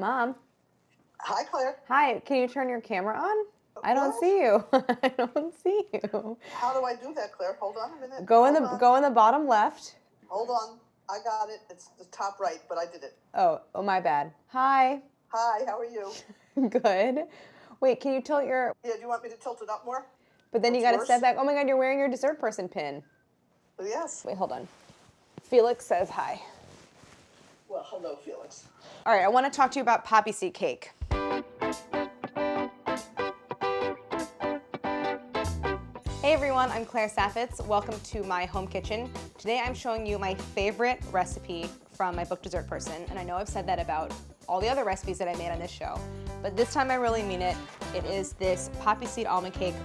Mom. Hi, Claire. Hi, can you turn your camera on? I don't What? see you. I don't see you. How do I do that, Claire? Hold on a minute. Go Hold on. in the bottom left. Hold on. I got it. It's the top right, but I did it. Oh, my bad. Hi. Hi, how are you? Good. Wait, can you tilt your... Yeah, do you want me to tilt it up more? But then you What's gotta worse? step back. Oh my God, you're wearing your dessert person pin. Yes. Wait, hold on. Felix says hi. Well, hello, Felix. All right, I want to talk to you about poppy seed cake. Hey everyone, I'm Claire Saffitz. Welcome to my home kitchen. Today I'm showing you my favorite recipe from my book Dessert Person, and I know I've said that about all the other recipes that I made on this show, but this time I really mean it. It is this poppy seed almond cake,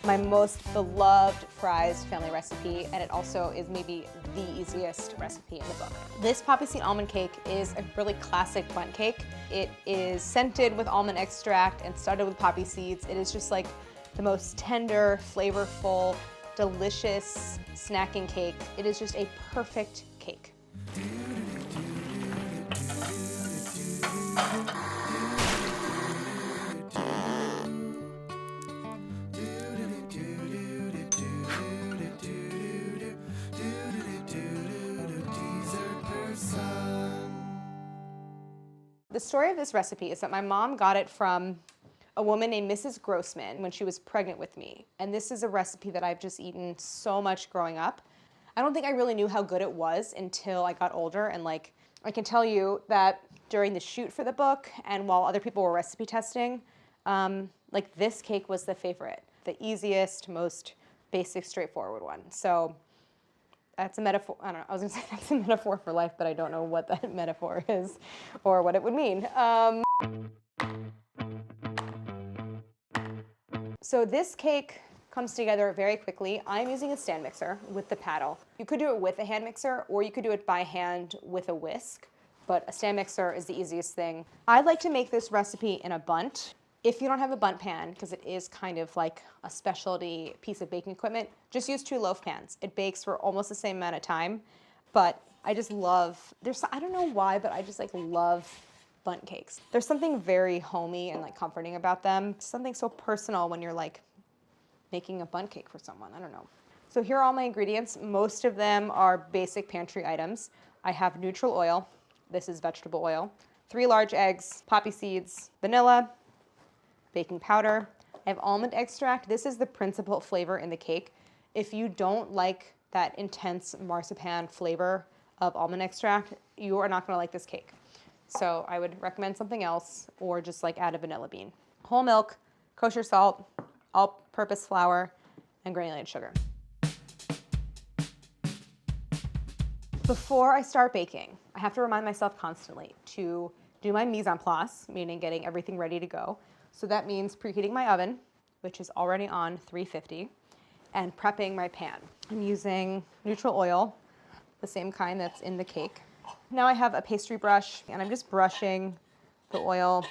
my most beloved fries family recipe, and it also is maybe the easiest recipe in the book. This poppy seed almond cake is a really classic Bundt cake. It is scented with almond extract and studded with poppy seeds. It is just like the most tender, flavorful, delicious snacking cake. It is just a perfect cake. The story of this recipe is that my mom got it from a woman named Mrs. Grossman when she was pregnant with me. And this is a recipe that I've just eaten so much growing up. I don't think I really knew how good it was until I got older, and like, I can tell you that during the shoot for the book and while other people were recipe testing, like this cake was the favorite, the easiest, most basic, straightforward one. So that's a metaphor. I don't know, I was gonna say that's a metaphor for life, but I don't know what that metaphor is or what it would mean. So this cake comes together very quickly. I'm using a stand mixer with the paddle. You could do it with a hand mixer, or you could do it by hand with a whisk, but a stand mixer is the easiest thing. I like to make this recipe in a Bundt. If you don't have a Bundt pan, because it is kind of like a specialty piece of baking equipment, just use 2 loaf pans. It bakes for almost the same amount of time, but I just love, I don't know why, but I just like love Bundt cakes. There's something very homey and like comforting about them. Something so personal when you're like making a Bundt cake for someone, I don't know. So here are all my ingredients. Most of them are basic pantry items. I have neutral oil. This is vegetable oil. 3 large eggs, poppy seeds, vanilla, baking powder. I have almond extract. This is the principal flavor in the cake. If you don't like that intense marzipan flavor of almond extract, you are not gonna like this cake. So I would recommend something else, or just like add a vanilla bean. Whole milk, kosher salt, all-purpose flour, and granulated sugar. Before I start baking, I have to remind myself constantly to do my mise en place, meaning getting everything ready to go. So that means preheating my oven, which is already on 350, and prepping my pan. I'm using neutral oil, the same kind that's in the cake. Now I have a pastry brush, and I'm just brushing the oil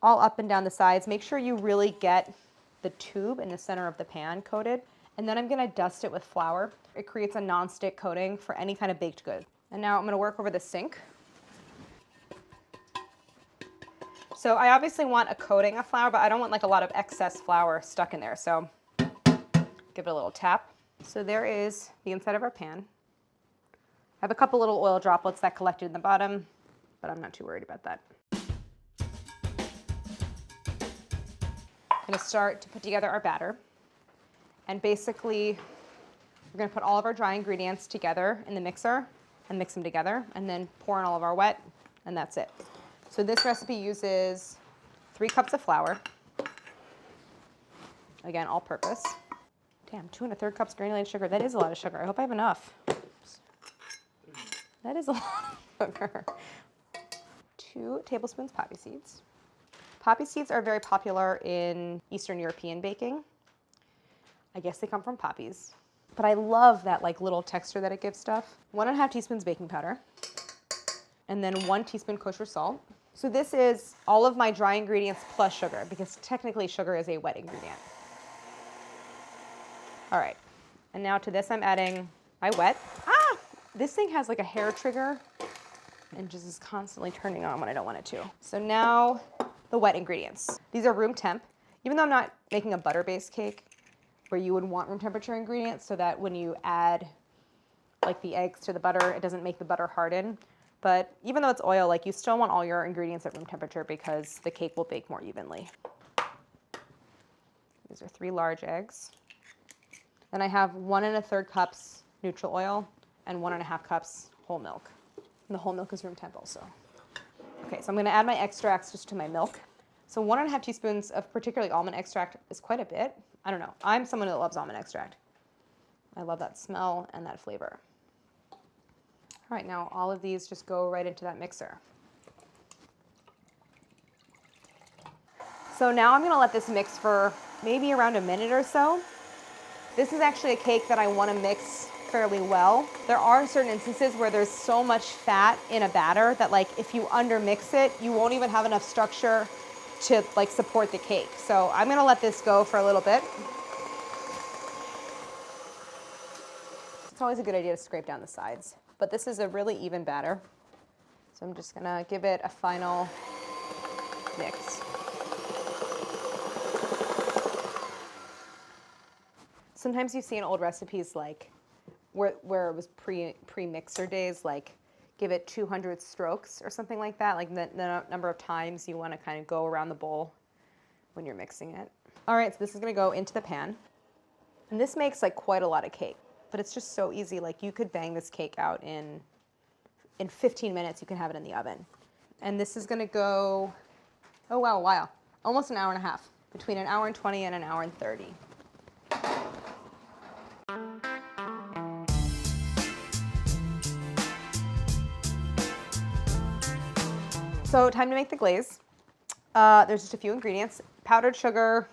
all up and down the sides. Make sure you really get the tube in the center of the pan coated. And then I'm gonna dust it with flour. It creates a non-stick coating for any kind of baked good. And now I'm gonna work over the sink. So I obviously want a coating of flour, but I don't want like a lot of excess flour stuck in there. So give it a little tap. So there is the inside of our pan. I have a couple little oil droplets that collected in the bottom, but I'm not too worried about that. I'm gonna start to put together our batter. And basically, we're gonna put all of our dry ingredients together in the mixer and mix them together, and then pour in all of our wet, and that's it. So this recipe uses 3 cups of flour. Again, all purpose. Damn, 2 1/3 cups granulated sugar. That is a lot of sugar. I hope I have enough. That is a lot of sugar. 2 tablespoons poppy seeds. Poppy seeds are very popular in Eastern European baking. I guess they come from poppies. But I love that like little texture that it gives stuff. 1 1/2 teaspoons baking powder. And then 1 teaspoon kosher salt. So this is all of my dry ingredients plus sugar, because technically sugar is a wet ingredient. All right, and now to this I'm adding my wet. This thing has like a hair trigger and just is constantly turning on when I don't want it to. So now the wet ingredients. These are room temp. Even though I'm not making a butter-based cake where you would want room temperature ingredients so that when you add like the eggs to the butter, it doesn't make the butter harden. But even though it's oil, like you still want all your ingredients at room temperature because the cake will bake more evenly. These are 3 large eggs. Then I have 1 1/3 cups neutral oil and 1 1/2 cups whole milk. And the whole milk is room temp also. Okay, so I'm gonna add my extracts just to my milk. So 1 1/2 teaspoons of particularly almond extract is quite a bit. I don't know, I'm someone that loves almond extract. I love that smell and that flavor. All right, now all of these just go right into that mixer. So now I'm gonna let this mix for maybe around a minute or so. This is actually a cake that I wanna mix fairly well. There are certain instances where there's so much fat in a batter that like if you undermix it, you won't even have enough structure to like support the cake. So I'm gonna let this go for a little bit. It's always a good idea to scrape down the sides, but this is a really even batter. So I'm just gonna give it a final mix. Sometimes you see in old recipes like where it was pre-mixer days, like give it 200 strokes or something like that, like the number of times you want to kind of go around the bowl when you're mixing it. All right, so this is going to go into the pan. And this makes like quite a lot of cake, but it's just so easy. Like you could bang this cake out in 15 minutes, you can have it in the oven. And this is going to go, oh wow, a while, almost an hour and a half, between an hour and 20 and an hour and 30. So time to make the glaze. There's just a few ingredients. Powdered sugar,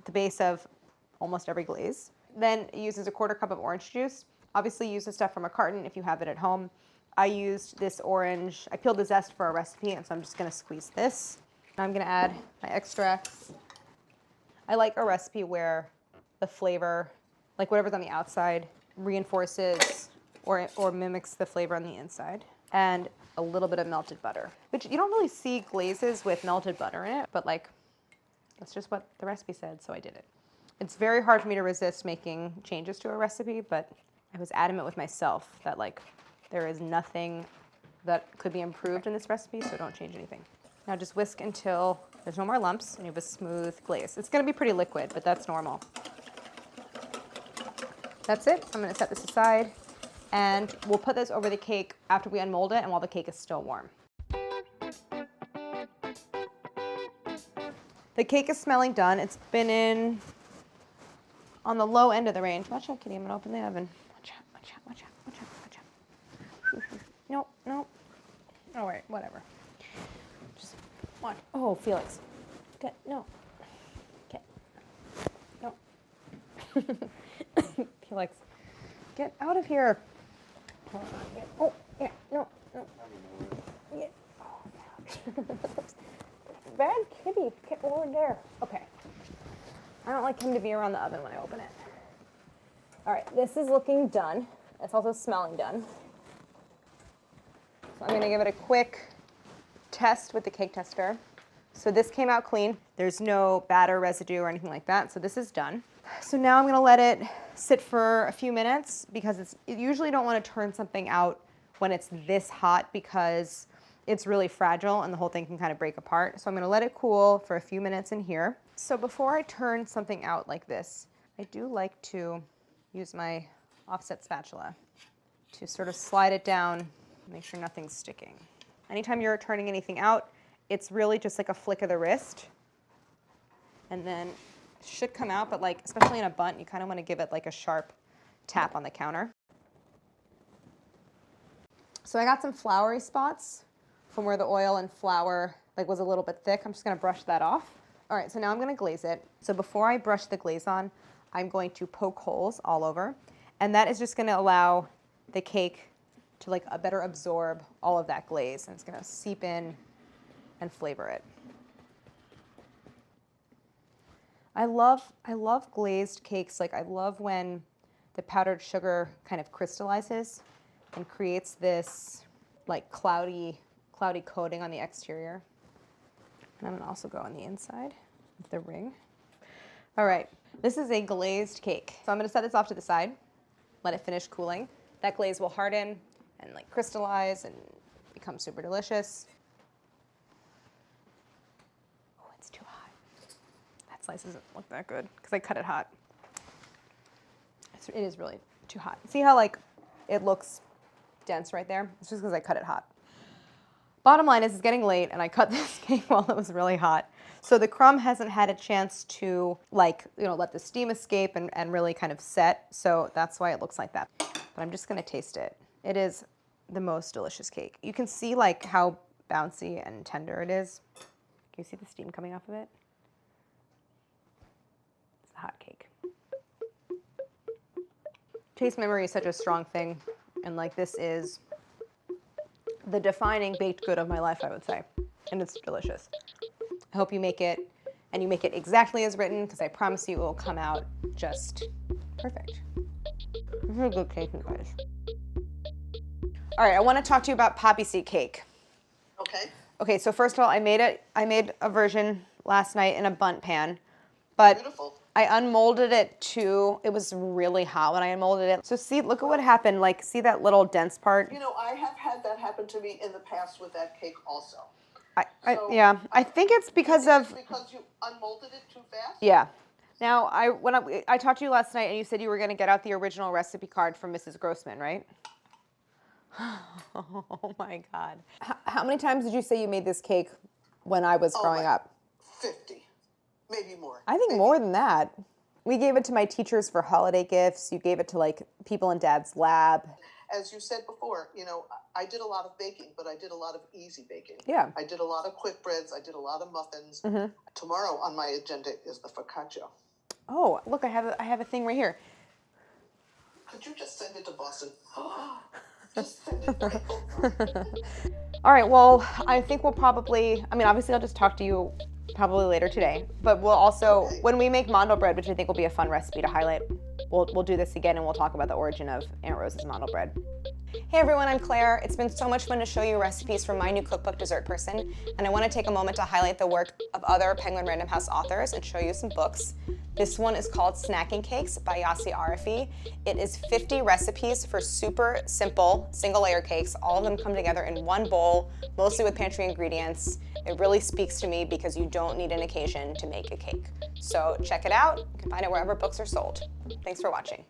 the base of almost every glaze. Then it uses a 1/4 cup of orange juice. Obviously use the stuff from a carton if you have it at home. I used this orange, I peeled the zest for a recipe, and so I'm just gonna squeeze this. Now I'm gonna add my extracts. I like a recipe where the flavor, like whatever's on the outside, reinforces or mimics the flavor on the inside. And a little bit of melted butter, which you don't really see glazes with melted butter in it, but like, that's just what the recipe said, so I did it. It's very hard for me to resist making changes to a recipe, but I was adamant with myself that like, there is nothing that could be improved in this recipe, so don't change anything. Now just whisk until there's no more lumps and you have a smooth glaze. It's gonna be pretty liquid, but that's normal. That's it, I'm gonna set this aside. And we'll put this over the cake after we unmold it and while the cake is still warm. The cake is smelling done. It's been in on the low end of the range. Watch out, Kitty, I'm gonna open the oven. Watch out, watch out, watch out, watch out, watch out. Nope, nope. All right, whatever. Just watch. Oh, Felix. Get, no. Get, no. Felix, get out of here. Hold on. Oh, yeah, no, no. Yeah. Oh, bad kitty, get over there. Okay. I don't like him to be around the oven when I open it. All right, this is looking done. It's also smelling done. So I'm gonna give it a quick test with the cake tester. So this came out clean. There's no batter residue or anything like that, so this is done. So now I'm gonna let it sit for a few minutes because you usually don't wanna turn something out when it's this hot because it's really fragile and the whole thing can kind of break apart. So I'm gonna let it cool for a few minutes in here. So before I turn something out like this, I do like to use my offset spatula to sort of slide it down, make sure nothing's sticking. Anytime you're turning anything out, it's really just like a flick of the wrist. And then it should come out, but like, especially in a Bundt, you kind of want to give it like a sharp tap on the counter. So I got some floury spots from where the oil and flour like was a little bit thick. I'm just gonna brush that off. All right, so now I'm gonna glaze it. So before I brush the glaze on, I'm going to poke holes all over. And that is just gonna allow the cake to like better absorb all of that glaze. And it's gonna seep in and flavor it. I love glazed cakes. Like I love when the powdered sugar kind of crystallizes and creates this like cloudy cloudy coating on the exterior. And I'm gonna also go on the inside with the ring. All right, this is a glazed cake. So I'm gonna set this off to the side, let it finish cooling. That glaze will harden and like crystallize and become super delicious. Oh, it's too hot. That slice doesn't look that good because I cut it hot. It is really too hot. See how like it looks dense right there? It's just because I cut it hot. Bottom line is it's getting late and I cut this cake while it was really hot. So the crumb hasn't had a chance to like, let the steam escape and really kind of set. So that's why it looks like that. But I'm just gonna taste it. It is the most delicious cake. You can see like how bouncy and tender it is. Can you see the steam coming off of it? It's a hot cake. Taste memory is such a strong thing. And like this is the defining baked good of my life, I would say. And it's delicious. I hope you make it, and you make it exactly as written, because I promise you it will come out just perfect. This is a good cake, you guys. All right, I want to talk to you about poppy seed cake. Okay. Okay, so first of all, I made a version last night in a Bundt pan, but Beautiful. I unmolded it too. It was really hot when I unmolded it. So see, look at what happened. Like, see that little dense part? I have had that happen to me in the past with that cake also. Yeah, I think it's because of... Because you unmolded it too fast? Yeah. Now, when I talked to you last night and you said you were going to get out the original recipe card from Mrs. Grossman, right? Oh my God. How many times did you say you made this cake when I was growing up? 50, maybe more. I think more than that. We gave it to my teachers for holiday gifts. You gave it to like people in Dad's lab. As you said before, I did a lot of baking, but I did a lot of easy baking. Yeah. I did a lot of quick breads. I did a lot of muffins. Mm-hmm. Tomorrow on my agenda is the focaccia. Oh, look, I have a thing right here. Could you just send it to Boston? Just send it right over. All right, well, I think we'll probably, obviously I'll just talk to you probably later today, but we'll also, when we make mando bread, which I think will be a fun recipe to highlight, we'll do this again and we'll talk about the origin of Aunt Rose's mando bread. Hey everyone, I'm Claire. It's been so much fun to show you recipes from my new cookbook, Dessert Person, and I want to take a moment to highlight the work of other Penguin Random House authors and show you some books. This one is called Snacking Cakes by Yassi Arafi. It is 50 recipes for super simple single layer cakes. All of them come together in one bowl, mostly with pantry ingredients. It really speaks to me because you don't need an occasion to make a cake. So check it out. You can find it wherever books are sold. Thanks for watching.